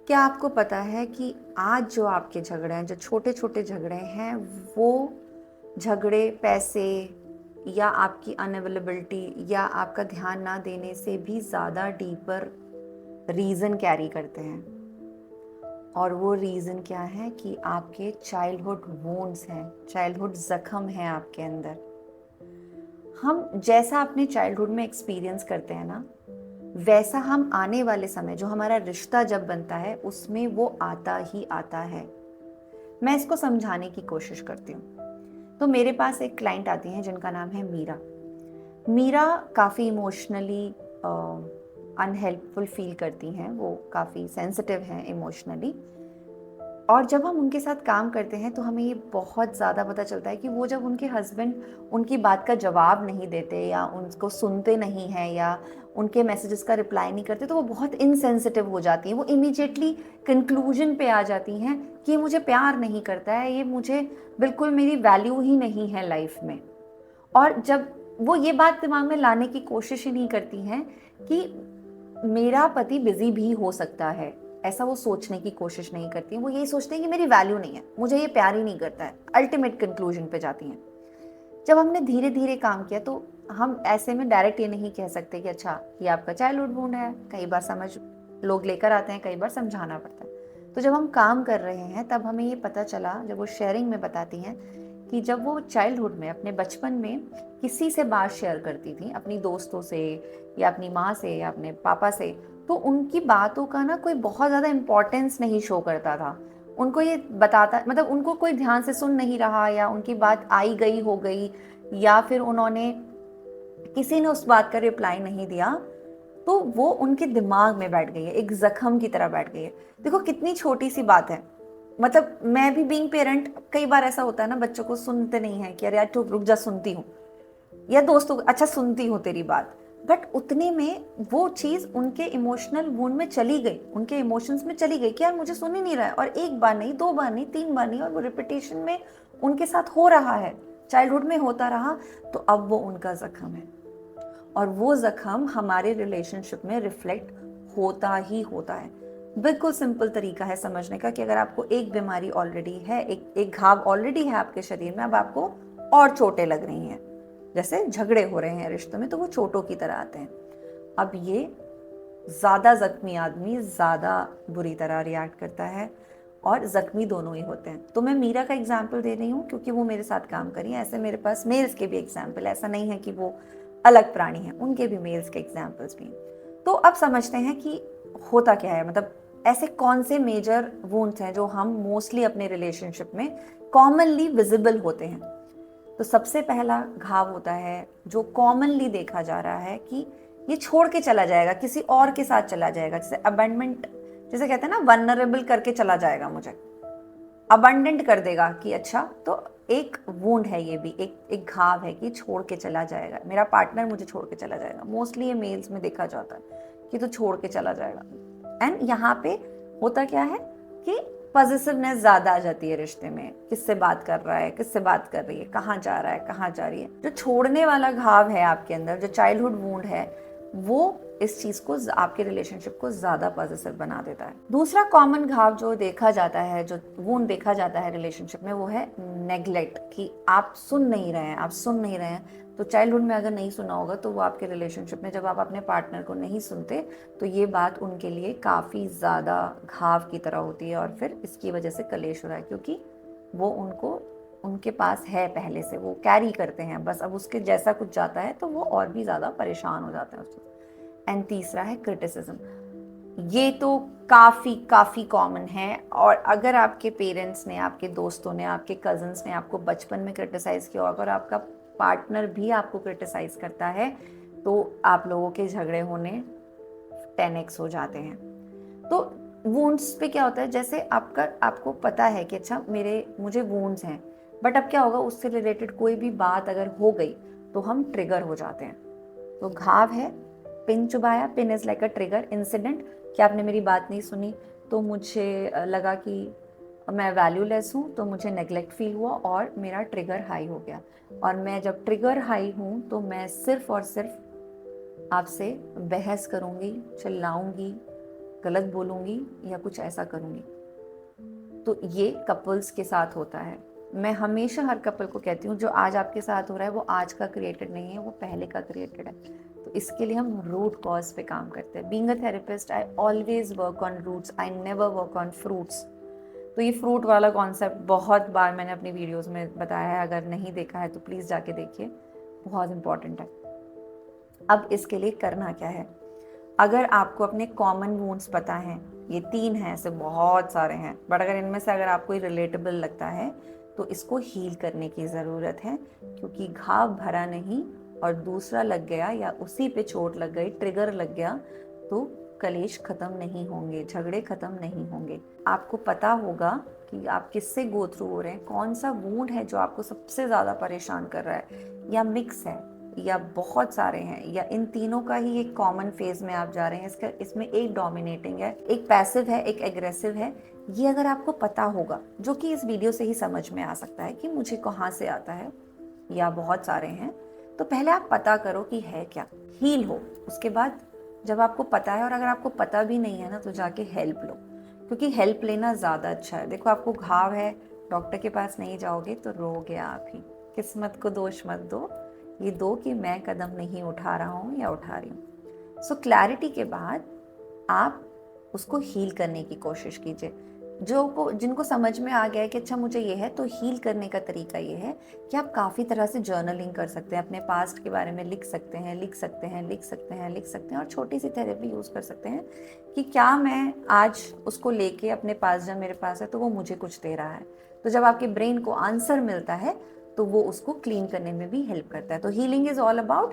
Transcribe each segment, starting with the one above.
क्या आपको पता है कि आज जो आपके झगड़े हैं, जो छोटे छोटे झगड़े हैं, वो झगड़े पैसे या आपकी अनअवेलेबिलिटी या आपका ध्यान ना देने से भी ज़्यादा डीपर रीज़न कैरी करते हैं। और वो रीज़न क्या है कि आपके चाइल्डहुड वुंड्स हैं, चाइल्डहुड ज़ख्म हैं आपके अंदर। हम जैसा अपने चाइल्डहुड में एक्सपीरियंस करते हैं ना, वैसा हम आने वाले समय, जो हमारा रिश्ता जब बनता है, उसमें वो आता ही आता है। मैं इसको समझाने की कोशिश करती हूँ। तो मेरे पास एक क्लाइंट आती हैं जिनका नाम है मीरा। मीरा काफ़ी इमोशनली अनहेल्पफुल फील करती हैं, वो काफ़ी सेंसिटिव हैं इमोशनली। और जब हम उनके साथ काम करते हैं तो हमें ये बहुत ज़्यादा पता चलता है कि वो जब उनके हस्बैंड उनकी बात का जवाब नहीं देते या उनको सुनते नहीं हैं या उनके मैसेजेस का रिप्लाई नहीं करते, तो वो बहुत इनसेंसिटिव हो जाती हैं। वो इमीडिएटली कंक्लूजन पे आ जाती हैं कि ये मुझे प्यार नहीं करता है, ये मुझे बिल्कुल मेरी वैल्यू ही नहीं है लाइफ में। और जब वो ये बात दिमाग में लाने की कोशिश ही नहीं करती हैं कि मेरा पति बिजी भी हो सकता है, ऐसा वो सोचने की कोशिश नहीं करती हैं। वो यही सोचते हैं कि मेरी वैल्यू नहीं है, मुझे ये प्यार ही नहीं करता है, अल्टीमेट कंक्लूजन पे जाती हैं। जब हमने धीरे धीरे काम किया तो हम ऐसे में डायरेक्ट ये नहीं कह सकते कि अच्छा ये आपका चाइल्डहुड वुंड है। कई बार समझ लोग लेकर आते हैं, कई बार समझाना पड़ता है। तो जब हम काम कर रहे हैं तब हमें ये पता चला, जब वो शेयरिंग में बताती हैं, कि जब वो चाइल्डहुड में अपने बचपन में किसी से बात शेयर करती थी, अपनी दोस्तों से या अपनी माँ से या अपने पापा से, तो उनकी बातों का ना कोई बहुत ज़्यादा इम्पोर्टेंस नहीं शो करता था। उनको ये बताता, मतलब उनको कोई ध्यान से सुन नहीं रहा, या उनकी बात आई गई हो गई, या फिर उन्होंने किसी ने उस बात का रिप्लाई नहीं दिया, तो वो उनके दिमाग में बैठ गई है, एक जख्म की तरह बैठ गई है। देखो कितनी छोटी सी बात है। मतलब मैं भी बीइंग पेरेंट, कई बार ऐसा होता है ना, बच्चों को सुनते नहीं है कि अरे यार रुक जा, सुनती हूँ, या दोस्तों अच्छा सुनती हूँ तेरी बात। बट उतने में वो चीज उनके इमोशनल वुंड में चली गई, उनके इमोशंस में चली गई कि यार मुझे सुन ही नहीं रहा है। और एक बार नहीं, दो बार नहीं, तीन बार नहीं, और वो रिपीटेशन में उनके साथ हो रहा है, चाइल्डहुड में होता रहा। तो अब वो उनका जख्म है, और वो जख्म हमारे रिलेशनशिप में रिफ्लेक्ट होता ही होता है। बिल्कुल सिंपल तरीका है समझने का कि अगर आपको एक बीमारी ऑलरेडी है, एक घाव ऑलरेडी है आपके शरीर में, अब आपको और चोटें लग रही हैं, जैसे झगड़े हो रहे हैं रिश्तों में, तो वो चोटों की तरह आते हैं। अब ये ज़्यादा जख्मी आदमी ज़्यादा बुरी तरह रिएक्ट करता है, और जख्मी दोनों ही होते हैं। तो मैं मीरा का एग्जाम्पल दे रही हूँ क्योंकि वो मेरे साथ काम करी है। ऐसे मेरे पास मेल्स के भी एग्जाम्पल, ऐसा नहीं है कि वो अलग प्राणी हैं, उनके भी मेल्स के एग्जाम्पल्स भी हैं। तो अब समझते हैं कि होता क्या है, मतलब ऐसे कौन से मेजर वुंड्स हैं जो हम मोस्टली अपने रिलेशनशिप में कॉमनली विजिबल होते हैं। तो सबसे पहला घाव होता है जो कॉमनली देखा जा रहा है कि ये छोड़ के चला जाएगा, किसी और के साथ चला जाएगा, जैसे अबेंडमेंट, जैसे कहते हैं ना, वनरेबल करके चला जाएगा, मुझे अबंडेंट कर देगा कि अच्छा। तो एक वुंड है, ये भी एक घाव है कि छोड़ के चला जाएगा, मेरा पार्टनर मुझे छोड़ के चला जाएगा। मोस्टली ये मेल्स में देखा जाता है कि तो छोड़ के चला जाएगा। एंड यहाँ पे होता क्या है कि पॉजिटिवनेस ज्यादा आ जाती है रिश्ते में, किससे बात कर रहा है, किससे बात कर रही है, कहाँ जा रहा है, कहाँ जा रही है। जो छोड़ने वाला घाव है आपके अंदर, जो चाइल्डहुड वुंड है, वो इस चीज को, आपके रिलेशनशिप को ज्यादा पॉजिटिव बना देता है। दूसरा कॉमन घाव जो देखा जाता है, जो वुंड देखा जाता है रिलेशनशिप में, वो है नेग्लेक्ट, कि आप सुन नहीं रहे हैं, आप सुन नहीं रहे हैं। तो चाइल्डहुड में अगर नहीं सुना होगा तो वो आपके रिलेशनशिप में, जब आप अपने पार्टनर को नहीं सुनते, तो ये बात उनके लिए काफ़ी ज़्यादा घाव की तरह होती है, और फिर इसकी वजह से कलेश हो रहा है, क्योंकि वो उनको, उनके पास है पहले से, वो कैरी करते हैं, बस अब उसके जैसा कुछ जाता है तो वो और भी ज़्यादा परेशान हो जाते हैं उससे। एंड तीसरा है क्रिटिसिज्म। ये तो काफ़ी काफ़ी कॉमन है, और अगर आपके पेरेंट्स ने, आपके दोस्तों ने, आपके कजन्स ने आपको बचपन में क्रिटिसाइज़ किया, अगर आपका पार्टनर भी आपको क्रिटिसाइज़ करता है, तो आप लोगों के झगड़े होने 10x हो जाते हैं। तो वुंड्स पे क्या होता है, जैसे आपको पता है कि अच्छा मुझे वुंड्स हैं, बट अब क्या होगा, उससे रिलेटेड कोई भी बात अगर हो गई तो हम ट्रिगर हो जाते हैं। तो घाव है, पिन चुभाया, pin is like a trigger incident, कि आपने मेरी बात नहीं सुनी, तो मुझे लगा कि मैं वैल्यूलेस हूँ, तो मुझे नेग्लेक्ट फील हुआ और मेरा ट्रिगर हाई हो गया। और मैं जब ट्रिगर हाई हूँ तो मैं सिर्फ और सिर्फ आपसे बहस करूँगी, चिल्लाऊंगी, गलत बोलूँगी या कुछ ऐसा करूँगी। तो ये कपल्स के साथ होता है। मैं हमेशा हर कपल को कहती हूँ जो आज आपके साथ हो रहा है वो आज का क्रिएटेड नहीं है, वो पहले का क्रिएटेड है। तो इसके लिए हम रूट कॉज पे काम करते हैं। Being a therapist I always work on roots, I never work on fruits. तो ये फ्रूट वाला कॉन्सेप्ट बहुत बार मैंने अपनी वीडियोस में बताया है, अगर नहीं देखा है तो प्लीज़ जाके देखिए, बहुत इंपॉर्टेंट है। अब इसके लिए करना क्या है, अगर आपको अपने कॉमन वुंड्स पता हैं, ये 3 हैं, ऐसे बहुत सारे हैं, बट अगर इनमें से अगर आपको रिलेटेबल लगता है तो इसको हील करने की ज़रूरत है, क्योंकि घाव भरा नहीं और दूसरा लग गया या उसी पे चोट लग गई, ट्रिगर लग गया, तो कलेश ख़त्म नहीं होंगे, झगड़े ख़त्म नहीं होंगे। आपको पता होगा कि आप किससे गो थ्रू हो रहे हैं, कौन सा वुंड है जो आपको सबसे ज़्यादा परेशान कर रहा है, या मिक्स है या बहुत सारे हैं, या इन तीनों का ही एक कॉमन फेज में आप जा रहे हैं। इसमें एक डोमिनेटिंग है, एक पैसिव है, एक एग्रेसिव है। ये अगर आपको पता होगा, जो कि इस वीडियो से ही समझ में आ सकता है कि मुझे कहाँ से आता है या बहुत सारे हैं, तो पहले आप पता करो कि है क्या, हील हो। उसके बाद जब आपको पता है, और अगर आपको पता भी नहीं है ना, तो जाके हेल्प लो, क्योंकि हेल्प लेना ज़्यादा अच्छा है। देखो, आपको घाव है, डॉक्टर के पास नहीं जाओगे तो रोगे आप ही। किस्मत को दोष मत दो, ये दो कि मैं कदम नहीं उठा रहा हूँ या उठा रही हूँ। सो क्लैरिटी के बाद आप उसको हील करने की कोशिश कीजिए। जिनको समझ में आ गया है कि अच्छा मुझे ये है, तो हील करने का तरीका ये है कि आप काफ़ी तरह से जर्नलिंग कर सकते हैं, अपने पास्ट के बारे में लिख सकते हैं, लिख सकते हैं, लिख सकते हैं, लिख सकते हैं, और छोटी सी थेरेपी यूज़ कर सकते हैं कि क्या मैं आज उसको लेके अपने पास, जब मेरे पास है तो वो मुझे कुछ दे रहा है। तो जब आपके ब्रेन को आंसर मिलता है तो वो उसको क्लीन करने में भी हेल्प करता है। तो हीलिंग इज ऑल अबाउट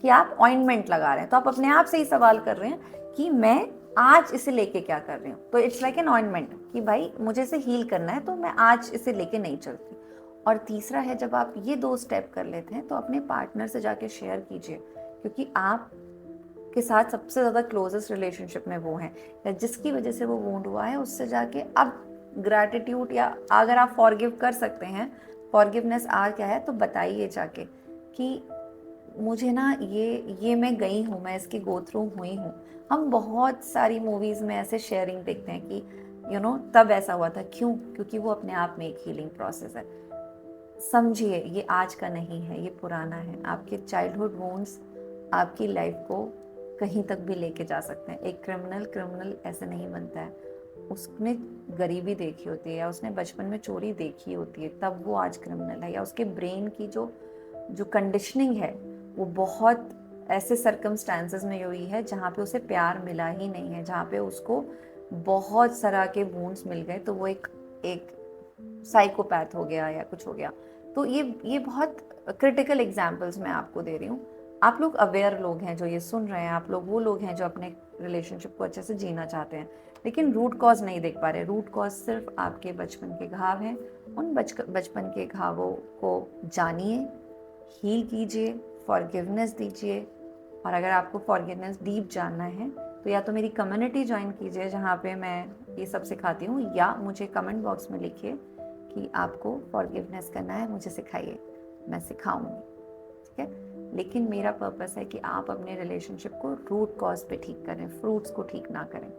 कि आप ऑइंटमेंट लगा रहे हैं, तो आप अपने आप से ही सवाल कर रहे हैं कि मैं आज इसे लेके क्या कर रही हूँ। तो इट्स लाइक एन ऑइंटमेंट कि भाई मुझे इसे हील करना है, तो मैं आज इसे लेके नहीं चलती। और तीसरा है, जब आप ये 2 स्टेप कर लेते हैं तो अपने पार्टनर से जाके शेयर कीजिए, क्योंकि आप के साथ सबसे ज़्यादा क्लोजेस्ट रिलेशनशिप में वो हैं, या जिसकी वजह से वो वुंड हुआ है, उससे जाके अब ग्रैटिट्यूड, या अगर आप फॉरगिव कर सकते हैं, फॉरगिवनेस आ क्या है तो बताइए जाके कि मुझे ना ये मैं गई हूँ, मैं इसकी गो थ्रू हुई हूँ। हम बहुत सारी मूवीज़ में ऐसे शेयरिंग देखते हैं कि तब ऐसा हुआ था। क्यों? क्योंकि वो अपने आप में एक हीलिंग प्रोसेस है। समझिए, ये आज का नहीं है, ये पुराना है। आपके चाइल्डहुड वुंड्स आपकी लाइफ को कहीं तक भी लेके जा सकते हैं। एक क्रिमिनल ऐसे नहीं बनता है। उसने गरीबी देखी होती है, या उसने बचपन में चोरी देखी होती है, तब वो आज क्रिमिनल है। या उसके ब्रेन की जो कंडीशनिंग है वो बहुत ऐसे सर्कमस्टांसेस में हुई है जहाँ पे उसे प्यार मिला ही नहीं है, जहाँ पे उसको बहुत तरह के वुंड्स मिल गए, तो वो एक साइकोपैथ हो गया या कुछ हो गया। तो ये बहुत क्रिटिकल एग्जाम्पल्स मैं आपको दे रही हूँ। आप लोग अवेयर लोग हैं जो ये सुन रहे हैं, आप लोग वो लोग हैं जो अपने रिलेशनशिप को अच्छे से जीना चाहते हैं, लेकिन रूट कॉज नहीं देख पा रहे। रूट कॉज सिर्फ आपके बचपन के घाव हैं। उन बचपन के घावों को जानिए, हील कीजिए, फॉरगिवनेस दीजिए। और अगर आपको फॉरगिवनेस डीप जानना है तो या तो मेरी कम्युनिटी ज्वाइन कीजिए, जहाँ पे मैं ये सब सिखाती हूँ, या मुझे कमेंट बॉक्स में लिखिए कि आपको फॉरगिवनेस करना है, मुझे सिखाइए, मैं सिखाऊंगी, ठीक है। लेकिन मेरा पर्पस है कि आप अपने रिलेशनशिप को रूट कॉज पे ठीक करें, फ्रूट्स को ठीक ना करें।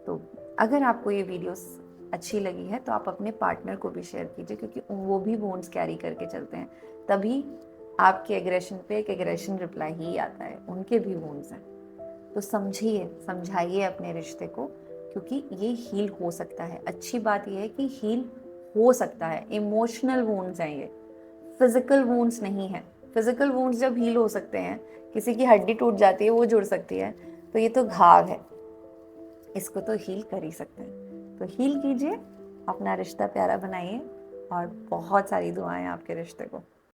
तो अगर आपको ये वीडियोस अच्छी लगी है तो आप अपने पार्टनर को भी शेयर कीजिए, क्योंकि वो भी वुंड्स कैरी करके चलते हैं, तभी आपके एग्रेशन पे एक एग्रेशन रिप्लाई ही आता है, उनके भी वुंड्स हैं। तो समझाइए अपने रिश्ते को, क्योंकि ये हील हो सकता है। अच्छी बात यह है कि हील हो सकता है। इमोशनल वुंड्स हैं ये, फिजिकल वुंड्स नहीं है। फिजिकल वुंड्स जब हील हो सकते हैं, किसी की हड्डी टूट जाती है, वो जुड़ सकती है, तो ये तो घाव है, इसको तो हील कर ही सकते हैं। तो हील कीजिए, अपना रिश्ता प्यारा बनाइए, और बहुत सारी दुआएं आपके रिश्ते को।